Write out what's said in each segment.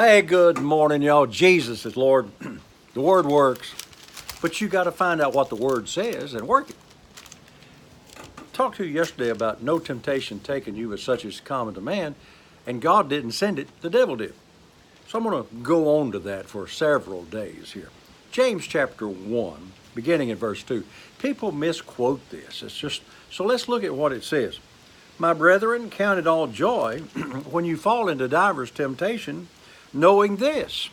Hey, good morning, y'all. Jesus is Lord. The Word works, but you got to find out what the Word says and work it. Talked to you yesterday about no temptation taken you as such as common to man, and God didn't send it, the devil did. So I'm going to go on to that for several days here. James chapter 1, beginning in verse 2. People misquote this. So let's look at what it says. My brethren, count it all joy when you fall into divers temptation, knowing this,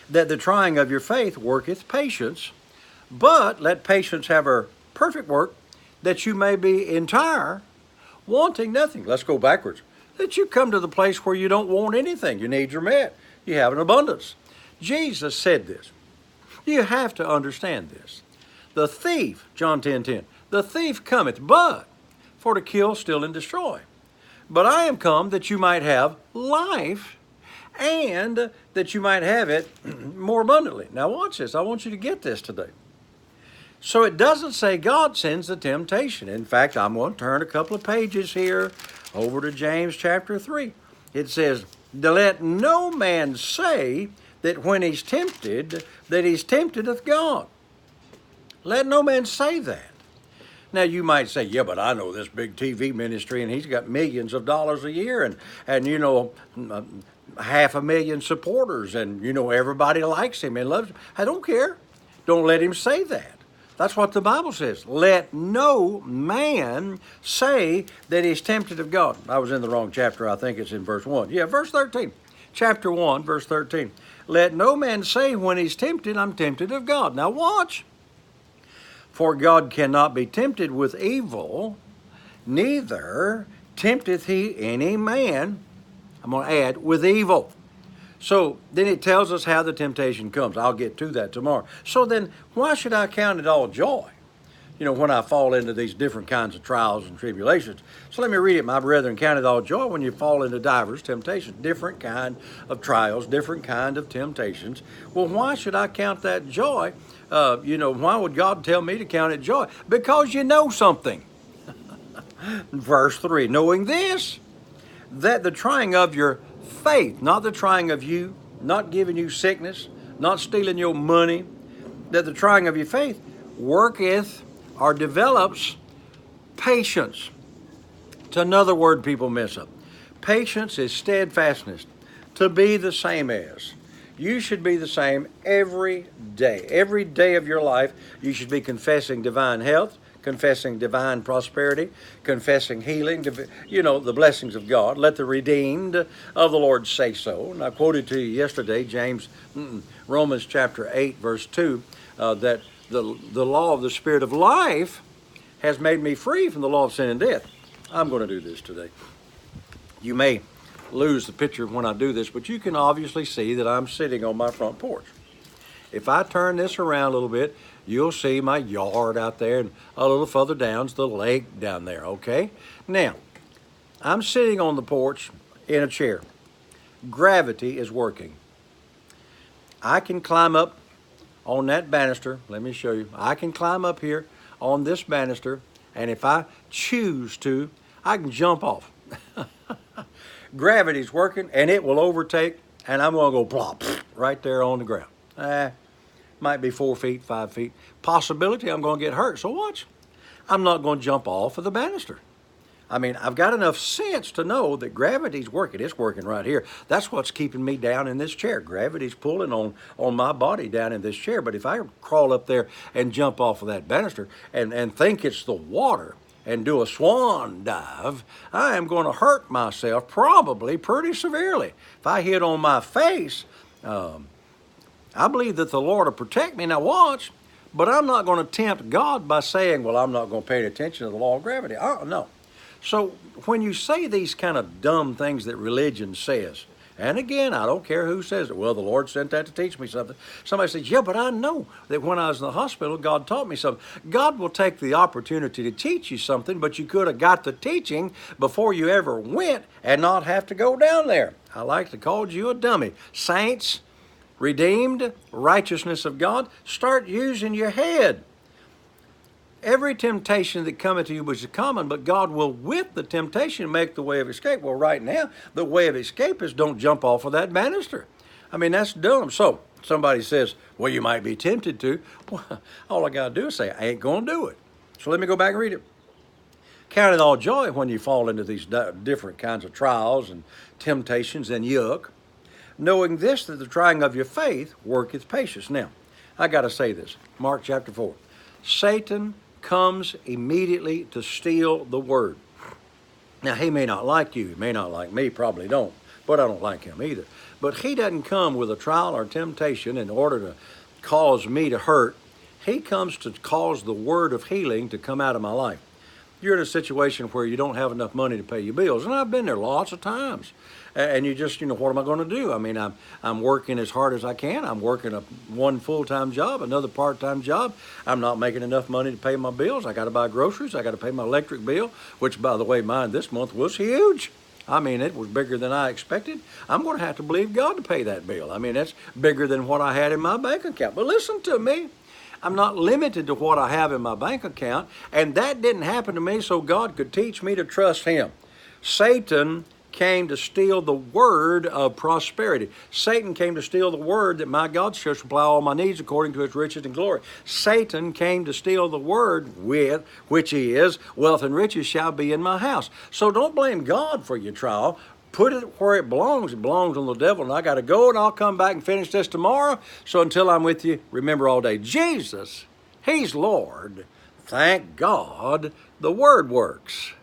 that the trying of your faith worketh patience, but let patience have her perfect work, that you may be entire, wanting nothing. Let's go backwards. That you come to the place where you don't want anything. Your needs are met. You have an abundance. Jesus said this. You have to understand this. The thief, John 10:10, the thief cometh but for to kill, steal, and destroy. But I am come that you might have life, and that you might have it more abundantly. Now watch this. I want you to get this today. So it doesn't say God sends the temptation. In fact, I'm going to turn a couple of pages here over to James chapter 3. It says, let no man say that when he's tempted, that he's tempted of God. Let no man say that. Now you might say, yeah, but I know this big TV ministry and he's got millions of dollars a year and 500,000 supporters and everybody likes him and loves him. I don't care. Don't let him say that. That's what the Bible says. Let no man say that he's tempted of God. I was in the wrong chapter. I think it's in verse 1. Yeah, verse 13. Chapter 1, verse 13. Let no man say when he's tempted, I'm tempted of God. Now watch. For God cannot be tempted with evil, neither tempteth he any man, I'm going to add, with evil. So then it tells us how the temptation comes. I'll get to that tomorrow. So then why should I count it all joy? When I fall into these different kinds of trials and tribulations. So let me read it. My brethren, count it all joy when you fall into divers temptations, different kind of trials, different kind of temptations. Well, why should I count that joy? Why would God tell me to count it joy? Because you know something. Verse 3, knowing this, that the trying of your faith, not the trying of you, not giving you sickness, not stealing your money, that the trying of your faith worketh or develops patience. It's another word people mess up. Patience is steadfastness, to be the same as. You should be the same every day. Every day of your life, you should be confessing divine health, confessing divine prosperity, confessing healing, the blessings of God. Let the redeemed of the Lord say so. And I quoted to you yesterday, Romans chapter 8, verse 2, that the law of the Spirit of life has made me free from the law of sin and death. I'm going to do this today. You may lose the picture when I do this, but you can obviously see that I'm sitting on my front porch. If I turn this around a little bit, you'll see my yard out there, and a little further down's the lake down there, okay? Now, I'm sitting on the porch in a chair. Gravity is working. I can climb up on that banister. Let me show you. I can climb up here on this banister, and if I choose to, I can jump off. Gravity's working, and it will overtake, and I'm going to go plop right there on the ground. Might be 4 feet, 5 feet. Possibility I'm going to get hurt. So watch. I'm not going to jump off of the banister. I've got enough sense to know that gravity's working. It's working right here. That's what's keeping me down in this chair. Gravity's pulling on my body down in this chair. But if I crawl up there and jump off of that banister and think it's the water and do a swan dive, I am going to hurt myself probably pretty severely. If I hit on my face, I believe that the Lord will protect me. Now watch, but I'm not going to tempt God by saying, well, I'm not going to pay attention to the law of gravity. No. So when you say these kind of dumb things that religion says, and again, I don't care who says it. Well, the Lord sent that to teach me something. Somebody says, yeah, but I know that when I was in the hospital, God taught me something. God will take the opportunity to teach you something, but you could have got the teaching before you ever went and not have to go down there. I like to call you a dummy. Saints, redeemed, righteousness of God, start using your head. Every temptation that cometh to you which is common, but God will with the temptation make the way of escape. Well, right now, the way of escape is don't jump off of that banister. I mean, that's dumb. So somebody says, well, you might be tempted to. Well, all I got to do is say, I ain't going to do it. So let me go back and read it. Count it all joy when you fall into these different kinds of trials and temptations and yuck, knowing this, that the trying of your faith worketh patience. Now, I got to say this. Mark chapter 4. Satan comes immediately to steal the word. Now, he may not like you. He may not like me. Probably don't. But I don't like him either. But he doesn't come with a trial or temptation in order to cause me to hurt. He comes to cause the word of healing to come out of my life. You're in a situation where you don't have enough money to pay your bills. And I've been there lots of times. And you just, what am I going to do? I mean, I'm working as hard as I can. I'm working one full-time job, another part-time job. I'm not making enough money to pay my bills. I got to buy groceries. I got to pay my electric bill, which, by the way, mine this month was huge. I mean, it was bigger than I expected. I'm going to have to believe God to pay that bill. I mean, that's bigger than what I had in my bank account. But listen to me. I'm not limited to what I have in my bank account, and that didn't happen to me so God could teach me to trust him. Satan came to steal the word of prosperity. Satan came to steal the word that my God shall supply all my needs according to his riches and glory. Satan came to steal the word with which is wealth and riches shall be in my house. So don't blame God for your trial. Put it where it belongs. It belongs on the devil. And I got to go, and I'll come back and finish this tomorrow. So until I'm with you, remember all day, Jesus, he's Lord. Thank God the word works.